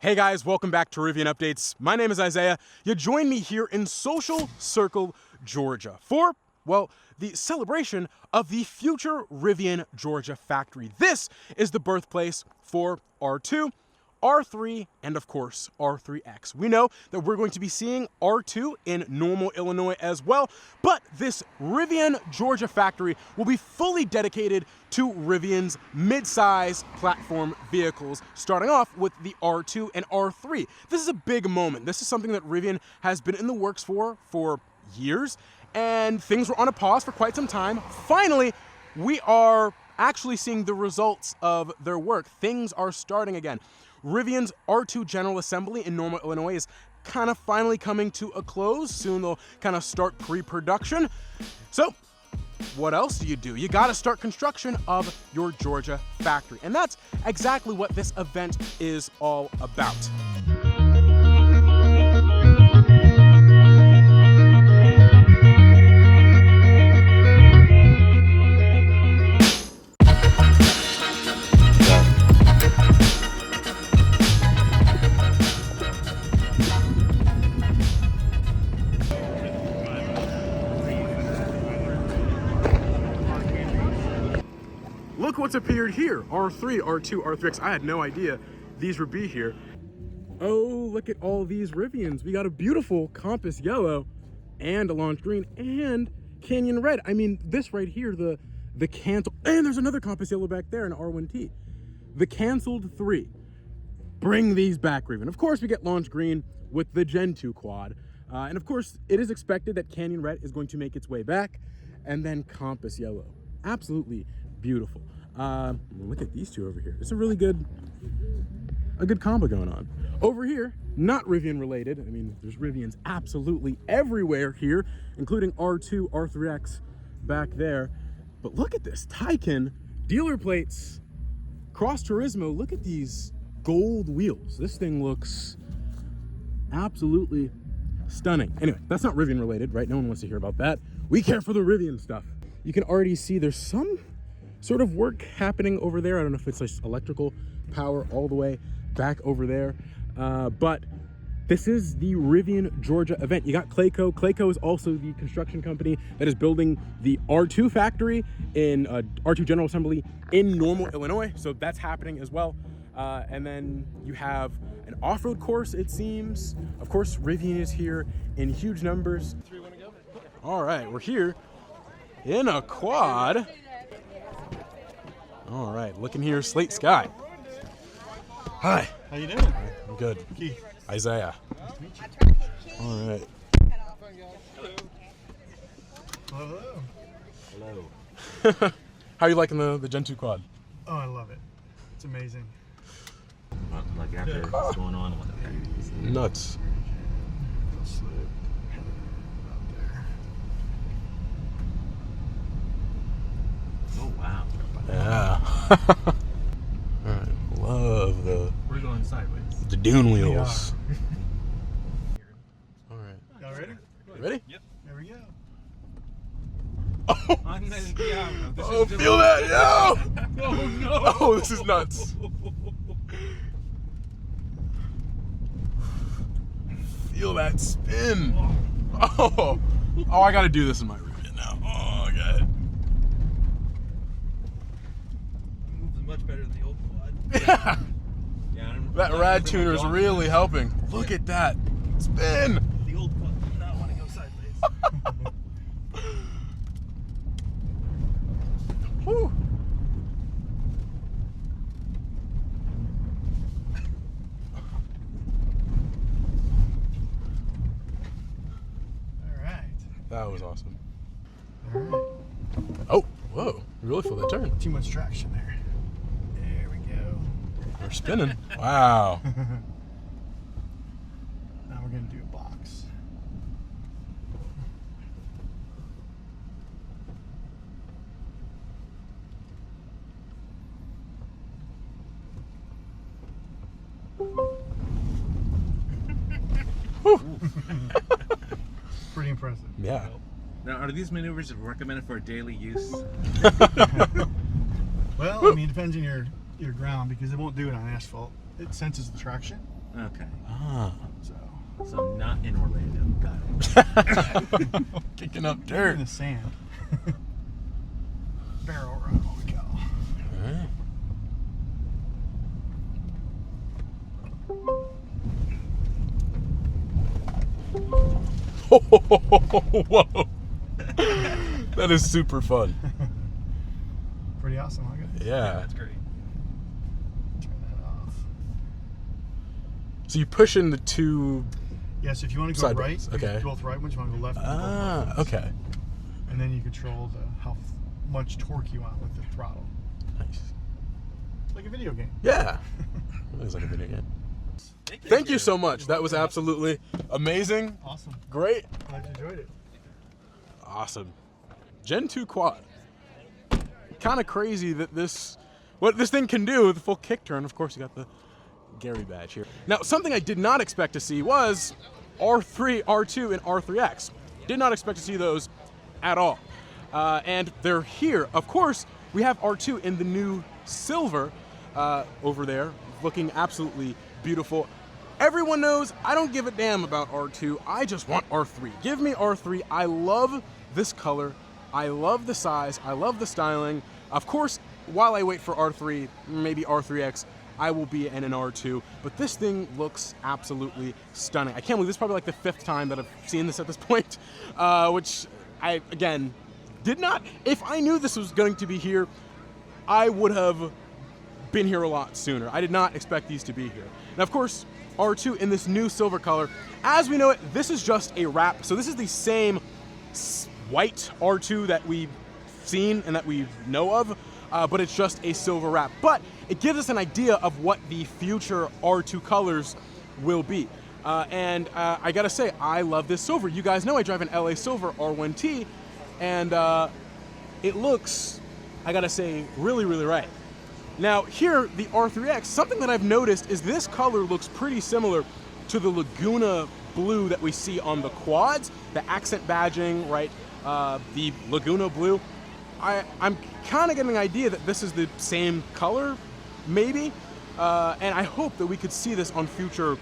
Hey guys, welcome back to Rivian Updates. My name is Isaiah. You join me here in Social Circle, Georgia for, well, the celebration of the future Rivian Georgia factory. This is the birthplace for R2, R3, and of course, R3X. We know that we're going to be seeing R2 in Normal, Illinois as well, but this Rivian Georgia factory will be fully dedicated to Rivian's mid-size platform vehicles, starting off with the R2 and R3. This is a big moment. This is something that Rivian has been in the works for years, and things were on a pause for quite some time. Finally, we are actually seeing the results of their work. Things are starting again. Rivian's R2 General Assembly in Normal, Illinois is kind of finally coming to a close. Soon they'll kind of start pre-production. So what else do? You gotta start construction of your Georgia factory. And that's exactly what this event is all about. Look what's appeared here. R3, R2, R3X. I had no idea these would be here. Oh, look at all these Rivians. We got a beautiful Compass Yellow and a Launch Green and Canyon Red. I mean, this right here, the canceled, and there's another Compass Yellow back there, an R1T. The canceled 3. Bring these back, Rivian. Of course, we get Launch Green with the Gen 2 quad. And of course, it is expected that Canyon Red is going to make its way back. And then Compass Yellow. Absolutely beautiful. Look at these two over here. It's a really good combo going on. Over here, not Rivian related. I mean, there's Rivians absolutely everywhere here, including R2, R3X back there. But look at this, Taycan dealer plates, Cross Turismo. Look at these gold wheels. This thing looks absolutely stunning. Anyway, that's not Rivian related, right? No one wants to hear about that. We care for the Rivian stuff. You can already see there's some sort of work happening over there. I don't know if it's like electrical power all the way back over there. But this is the Rivian Georgia event. You got Clayco. Clayco is also the construction company that is building the R2 factory in R2 General Assembly in Normal, Illinois. So that's happening as well. And then you have an off-road course, it seems. Of course, Rivian is here in huge numbers. All right, we're here in a quad. All right, looking here, Slate Sky. Hi. How you doing? I'm good. Keith. Isaiah. Nice to meet you. All right. Hello. Hello. How are you liking the Gen 2 quad? Oh, I love it. It's amazing. Like after what's going on with it. Nuts. Oh wow. Yeah. All right. Love We're going sideways. the dune wheels. All right. Y'all ready? You ready? Yep. There we go. Oh, feel that, yo! Oh no! Oh, this is nuts. Feel that spin. Oh, I gotta do this in my Rivian now. Oh, okay. Moves much better than the old quad. Yeah. Yeah, That rad tuner is really helping. Look at that spin. The old quad did not want to go sideways. Whew. All right. That was awesome. All right. Oh, whoa. You really feel that turn. Too much traction there. There we go. We're spinning. Wow. Now we're going to do a box. Pretty impressive. Yeah. Now, are these maneuvers recommended for daily use? Well, I mean, it depends on your ground because it won't do it on asphalt. It senses the traction. Okay. Ah. So not in Orlando. Got it. Kicking up In dirt. the sand. Barrel run, holy cow. Whoa. That is super fun. Pretty awesome, huh, guys? Yeah. That's great. Turn that off. So you push in the two. Yes, if you want to go Side right, buttons, you okay. can both right ones. You want to go left, you can go both left ones. Okay. And then you control how much torque you want with the throttle. Nice. It's like a video game. Yeah. It was like a video game. Thank you so much. That was absolutely amazing. Awesome. Great. Glad you enjoyed it. Awesome. Gen 2 quad. Kind of crazy that what this thing can do with a full kick turn. Of course, you got the Gary badge here. Now, something I did not expect to see was R3, R2, and R3X. Did not expect to see those at all. And they're here. Of course, we have R2 in the new silver over there, looking absolutely beautiful. Everyone knows I don't give a damn about R2. I just want R3. Give me R3. I love this color. I love the size. I love the styling. Of course, while I wait for R3, maybe R3X, I will be in an R2. But this thing looks absolutely stunning. I can't believe this is probably like the 5th time that I've seen this at this point, which I, again, did not. If I knew this was going to be here, I would have been here a lot sooner. I did not expect these to be here. And of course, R2 in this new silver color. As we know it, this is just a wrap. So this is the same white R2 that we've seen and that we know of, but it's just a silver wrap. But it gives us an idea of what the future R2 colors will be. And I gotta say, I love this silver. You guys know I drive an LA Silver R1T, and it looks, I gotta say, really, really right. Now here, the R3X, something that I've noticed is this color looks pretty similar to the Laguna blue that we see on the quads, the accent badging, right? The Laguna blue. I'm kind of getting an idea that this is the same color, maybe, and I hope that we could see this on future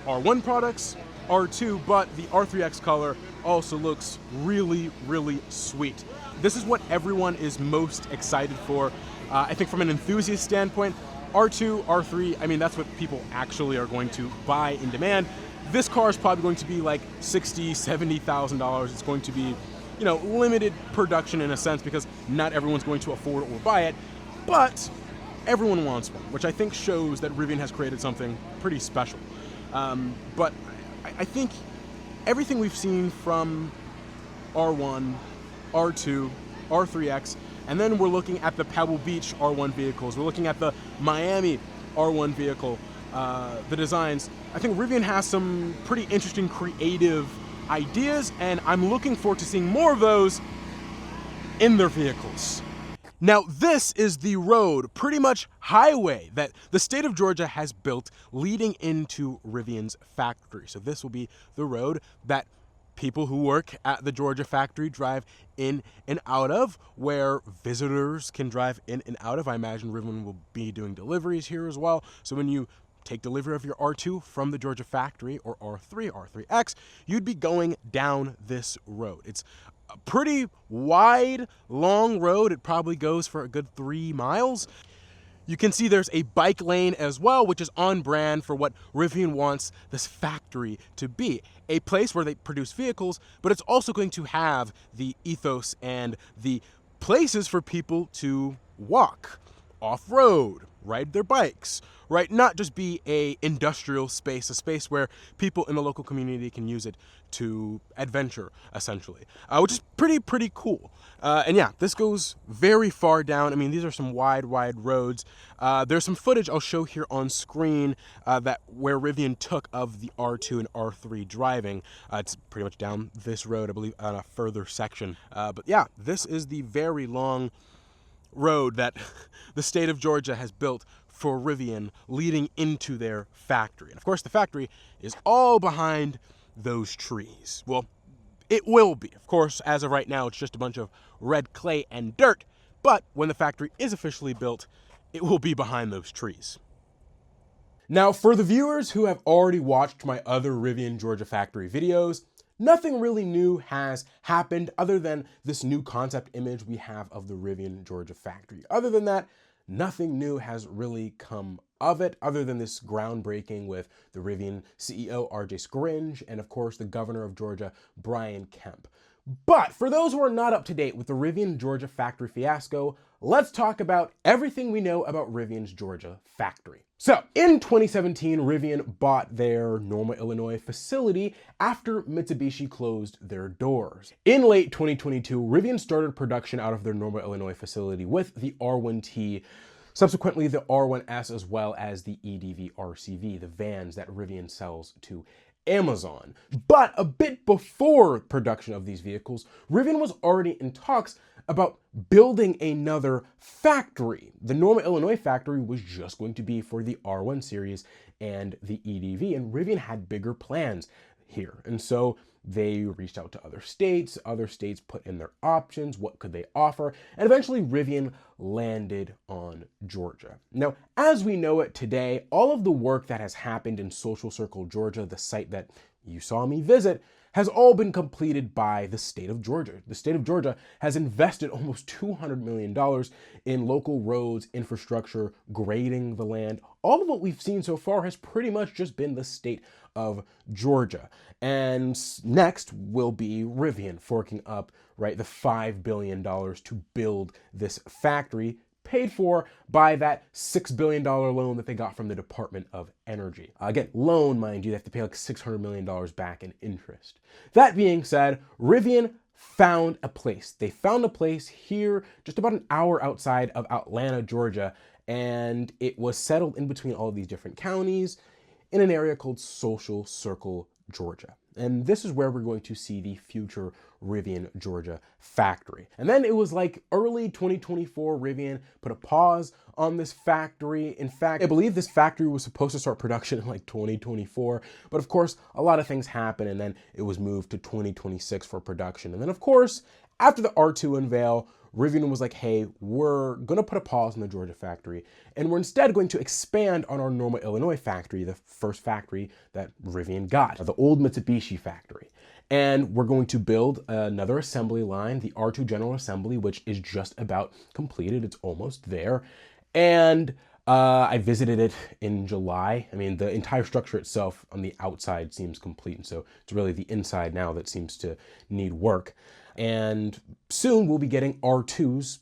R1 products, R2, but the R3X color also looks really, really sweet. This is what everyone is most excited for. I think from an enthusiast standpoint, R2, R3, I mean, that's what people actually are going to buy in demand. This car is probably going to be like $60,000, $70,000. It's going to be, you know, limited production in a sense because not everyone's going to afford or buy it, but everyone wants one, which I think shows that Rivian has created something pretty special. But I think everything we've seen from R1, R2, R3X, and then we're looking at the Pebble Beach R1 vehicles. We're looking at the Miami R1 vehicle, the designs. I think Rivian has some pretty interesting creative ideas, and I'm looking forward to seeing more of those in their vehicles. Now, this is the road, pretty much highway, that the state of Georgia has built leading into Rivian's factory. So this will be the road that people who work at the Georgia factory drive in and out of, where visitors can drive in and out of. I imagine Rivian will be doing deliveries here as well. So when you take delivery of your R2 from the Georgia factory, or R3, R3X, you'd be going down this road. It's a pretty wide, long road. It probably goes for a good 3 miles. You can see there's a bike lane as well, which is on brand for what Rivian wants this factory to be. A place where they produce vehicles, but it's also going to have the ethos and the places for people to walk, off-road, ride their bikes, right? Not just be a industrial space, a space where people in the local community can use it to adventure, essentially, which is pretty cool. And yeah, this goes very far down. I mean, these are some wide roads. There's some footage I'll show here on screen where Rivian took of the R2 and R3 driving. It's pretty much down this road, I believe, on a further section. But yeah, this is the very long road that the state of Georgia has built for Rivian leading into their factory. And of course, the factory is all behind those trees. Well, it will be. Of course, as of right now, it's just a bunch of red clay and dirt. But when the factory is officially built, it will be behind those trees. Now, for the viewers who have already watched my other Rivian Georgia factory videos, nothing really new has happened other than this new concept image we have of the Rivian Georgia factory. Other than that, nothing new has really come of it, other than this groundbreaking with the Rivian CEO, RJ Scaringe, and of course, the governor of Georgia, Brian Kemp. But for those who are not up to date with the Rivian Georgia factory fiasco, let's talk about everything we know about Rivian's Georgia factory. So, in 2017, Rivian bought their Norma, Illinois facility after Mitsubishi closed their doors. In late 2022, Rivian started production out of their Norma, Illinois facility with the R1T, subsequently the R1S, as well as the EDV RCV, the vans that Rivian sells to Amazon. But a bit before production of these vehicles, Rivian was already in talks about building another factory. The Norma, Illinois factory was just going to be for the R1 series and the EDV, and Rivian had bigger plans here. And so they reached out to other states put in their options, what could they offer, and eventually Rivian landed on Georgia. Now, as we know it today, all of the work that has happened in Social Circle, Georgia, the site that you saw me visit, has all been completed by the state of Georgia. The state of Georgia has invested almost $200 million in local roads, infrastructure, grading the land. All of what we've seen so far has pretty much just been the state of Georgia. And next will be Rivian forking up, right, the $5 billion to build this factory, paid for by that $6 billion loan that they got from the Department of Energy. Again, loan, mind you, they have to pay like $600 million back in interest. That being said, Rivian found a place. They found a place here just about an hour outside of Atlanta, Georgia, and it was settled in between all of these different counties in an area called Social Circle, Georgia. And this is where we're going to see the future Rivian Georgia factory. And then it was like early 2024, Rivian put a pause on this factory. In fact, I believe this factory was supposed to start production in like 2024, but of course, a lot of things happened and then it was moved to 2026 for production. And then of course, after the R2 unveil, Rivian was like, hey, we're going to put a pause in the Georgia factory, and we're instead going to expand on our Norma, Illinois factory, the first factory that Rivian got, the old Mitsubishi factory. And we're going to build another assembly line, the R2 General Assembly, which is just about completed. It's almost there. And I visited it in July. I mean, the entire structure itself on the outside seems complete. And so it's really the inside now that seems to need work. And soon we'll be getting R2s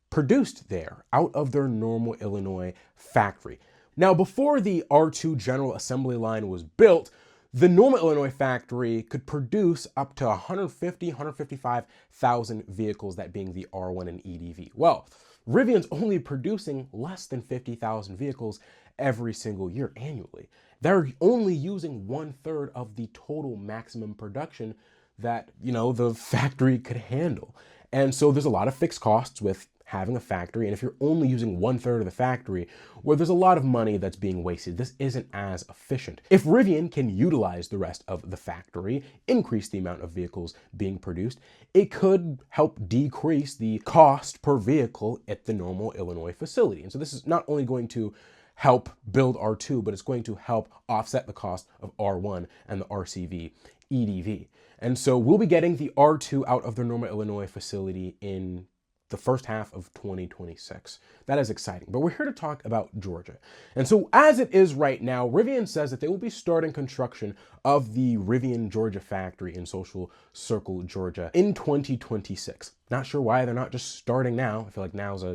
produced there out of their Normal, Illinois factory. Now, before the R2 General Assembly line was built, the Norma, Illinois factory could produce up to 155,000 vehicles, that being the R1 and EDV. Well, Rivian's only producing less than 50,000 vehicles every single year annually. They're only using 1/3 of the total maximum production that, you know, the factory could handle. And so there's a lot of fixed costs with having a factory. And if you're only using 1/3 of the factory, well, there's a lot of money that's being wasted. This isn't as efficient. If Rivian can utilize the rest of the factory, increase the amount of vehicles being produced, it could help decrease the cost per vehicle at the Normal, Illinois facility. And so this is not only going to help build R2, but it's going to help offset the cost of R1 and the RCV EDV. And so we'll be getting the R2 out of the Norma, Illinois facility in the first half of 2026. That is exciting, but we're here to talk about Georgia. And so as it is right now, Rivian says that they will be starting construction of the Rivian Georgia factory in Social Circle, Georgia in 2026. Not sure why they're not just starting now. I feel like now's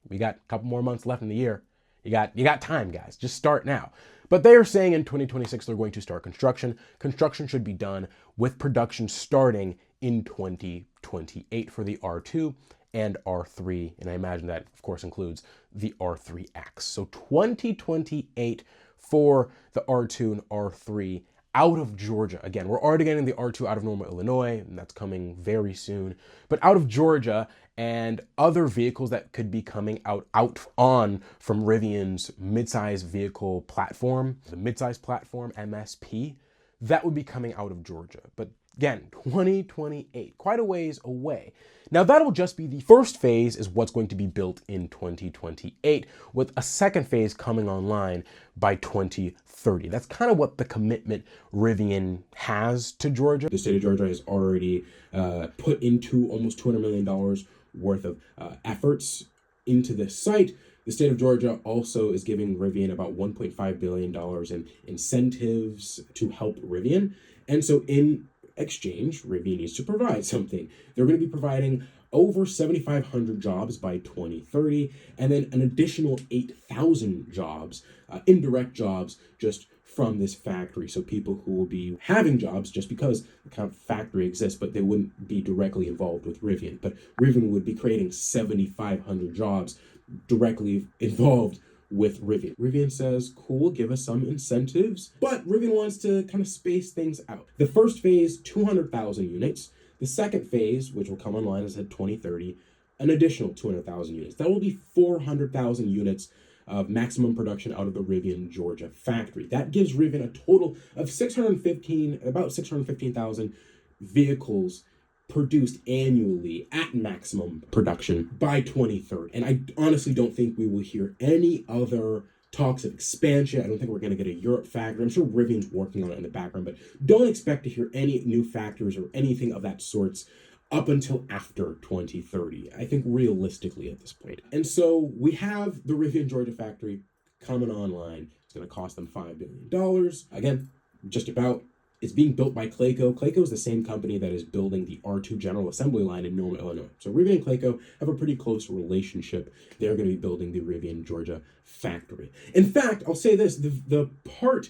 we got a couple more months left in the year. You got time, guys. Just start now. But they are saying in 2026 they're going to start construction. Construction should be done with production starting in 2028 for the R2 and R3. And I imagine that, of course, includes the R3X. So 2028 for the R2 and R3 out of Georgia. Again, we're already getting the R2 out of Norma, Illinois, and that's coming very soon. But out of Georgia, and other vehicles that could be coming out on from Rivian's midsize vehicle platform, the midsize platform, MSP, that would be coming out of Georgia. But again, 2028, quite a ways away. Now that'll just be the first phase is what's going to be built in 2028, with a second phase coming online by 2030. That's kind of what the commitment Rivian has to Georgia. The state of Georgia has already put into almost $200 million worth of efforts into this site. The state of Georgia also is giving Rivian about $1.5 billion in incentives to help Rivian. And so in exchange, Rivian needs to provide something. They're going to be providing over 7,500 jobs by 2030, and then an additional 8,000 jobs, indirect jobs, just from this factory. So people who will be having jobs just because the kind of factory exists, but they wouldn't be directly involved with Rivian. But Rivian would be creating 7,500 jobs directly involved with Rivian. Rivian says, cool, give us some incentives, but Rivian wants to kind of space things out. The first phase, 200,000 units. The second phase, which will come online, as I said, 2030, an additional 200,000 units. That will be 400,000 units of maximum production out of the Rivian, Georgia factory. That gives Rivian a total of about 615,000 vehicles produced annually at maximum production by 2030. And I honestly don't think we will hear any other talks of expansion. I don't think we're going to get a Europe factory. I'm sure Rivian's working on it in the background, but don't expect to hear any new factories or anything of that sorts up until after 2030. I think realistically at this point. And so we have the Rivian Georgia factory coming online. It's going to cost them $5 billion. Again, just about. It's being built by Clayco. Clayco is the same company that is building the R2 General Assembly line in Norma, Illinois. So Rivian and Clayco have a pretty close relationship. They're going to be building the Rivian Georgia factory. In fact, I'll say this, the road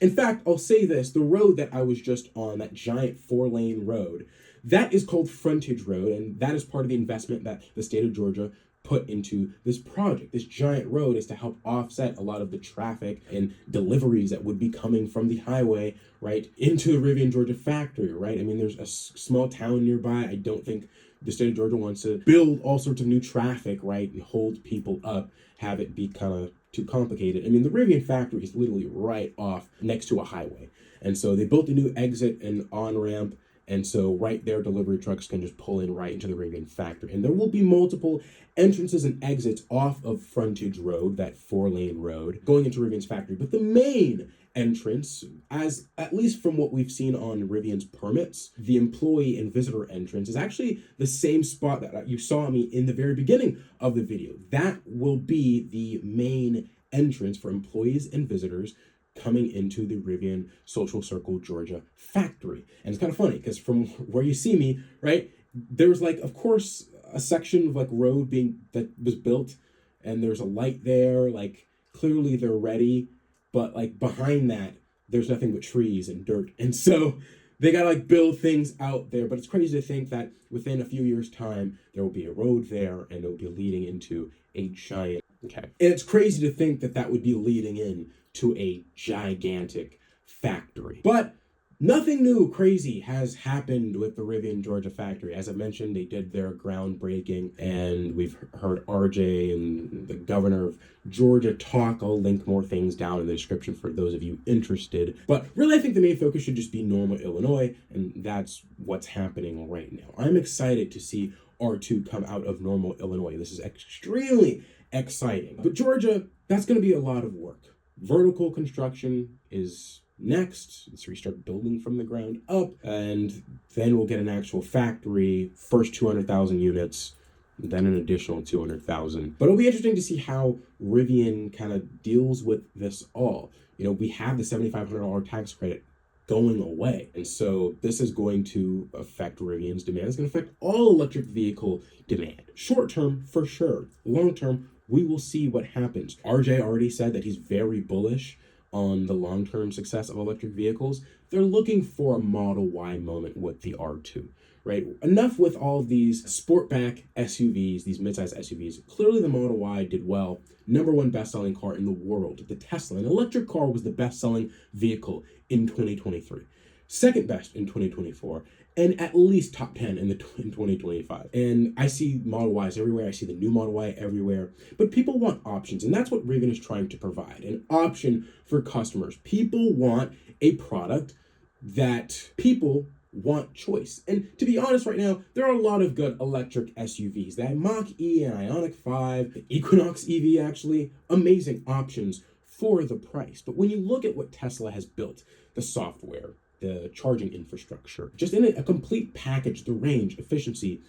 that I was just on, that giant 4-lane road, that is called Frontage Road, and that is part of the investment that the state of Georgia put into this project. This giant road is to help offset a lot of the traffic and deliveries that would be coming from the highway right into the Rivian Georgia factory, right? I mean, there's a small town nearby. I don't think the state of Georgia wants to build all sorts of new traffic, right, and hold people up, have it be kind of too complicated. I mean, the Rivian factory is literally right off next to a highway. And so they built a new exit and on-ramp. And so right there, delivery trucks can just pull in right into the Rivian factory. And there will be multiple entrances and exits off of Frontage Road, that 4-lane road, going into Rivian's factory. But the main entrance, as at least from what we've seen on Rivian's permits, the employee and visitor entrance is actually the same spot that you saw me in the very beginning of the video. That will be the main entrance for employees and visitors coming into the Rivian Social Circle, Georgia factory. And it's kind of funny because from where you see me, right, there's like, of course, a section of like road that was built, and there's a light there, like clearly they're ready, but like behind that, there's nothing but trees and dirt. And so they gotta like build things out there. But it's crazy to think that within a few years' time, there will be a road there and it will be leading into a giant, and it's crazy to think that that would be leading in to a gigantic factory. But nothing new crazy has happened with the Rivian Georgia factory. As I mentioned, they did their groundbreaking, and we've heard RJ and the governor of Georgia talk. I'll link more things down in the description for those of you interested. But really, I think the main focus should just be Norma, Illinois, and that's what's happening right now. I'm excited to see R2 come out of Norma, Illinois. This is extremely exciting. But Georgia, that's going to be a lot of work. Vertical construction is next. Let's restart building from the ground up, and then we'll get an actual factory, first 200,000 units, then an additional 200,000. But it'll be interesting to see how Rivian kind of deals with this all. You know, we have the $7,500 tax credit going away, and so this is going to affect Rivian's demand. It's going to affect all electric vehicle demand. Short term, for sure. Long term, we will see what happens. RJ already said that he's very bullish on the long-term success of electric vehicles. They're looking for a Model Y moment with the R2, right? Enough with all these sportback SUVs, these midsize SUVs. Clearly the Model Y did well. #1 best-selling car in the world. The Tesla, an electric car, was the best-selling vehicle in 2023. Second best in 2024. And at least top 10 in 2025. And I see Model Ys everywhere. I see the new Model Y everywhere. But people want options, and that's what Rivian is trying to provide, an option for customers. People want a product that people want choice. And to be honest right now, there are a lot of good electric SUVs. That Mach-E and Ioniq 5, the Equinox EV actually, amazing options for the price. But when you look at what Tesla has built, the software, the charging infrastructure, just in a complete package, the range, efficiency,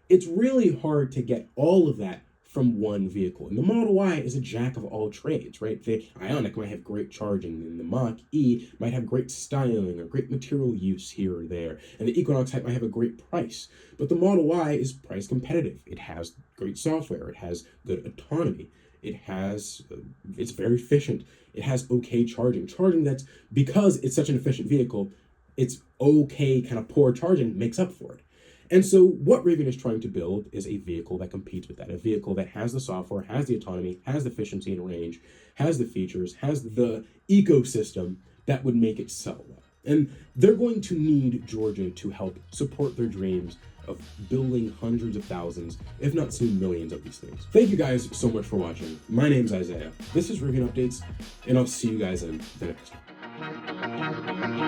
it's really hard to get all of that from one vehicle. And the Model Y is a jack of all trades, right? The Ioniq might have great charging, and the Mach-E might have great styling or great material use here or there, and the Equinox might have a great price. But the Model Y is price competitive. It has great software. It has good autonomy. It's very efficient. It has okay charging that's, because it's such an efficient vehicle, it's okay kind of poor charging makes up for it. And so what Rivian is trying to build is a vehicle that competes with that, a vehicle that has the software, has the autonomy, has the efficiency and range, has the features, has the ecosystem that would make it sell well. And they're going to need Georgia to help support their dreams of building hundreds of thousands, if not soon millions of these things. Thank you guys so much for watching. My name's Isaiah. This is Rivian Updates, and I'll see you guys in the next one.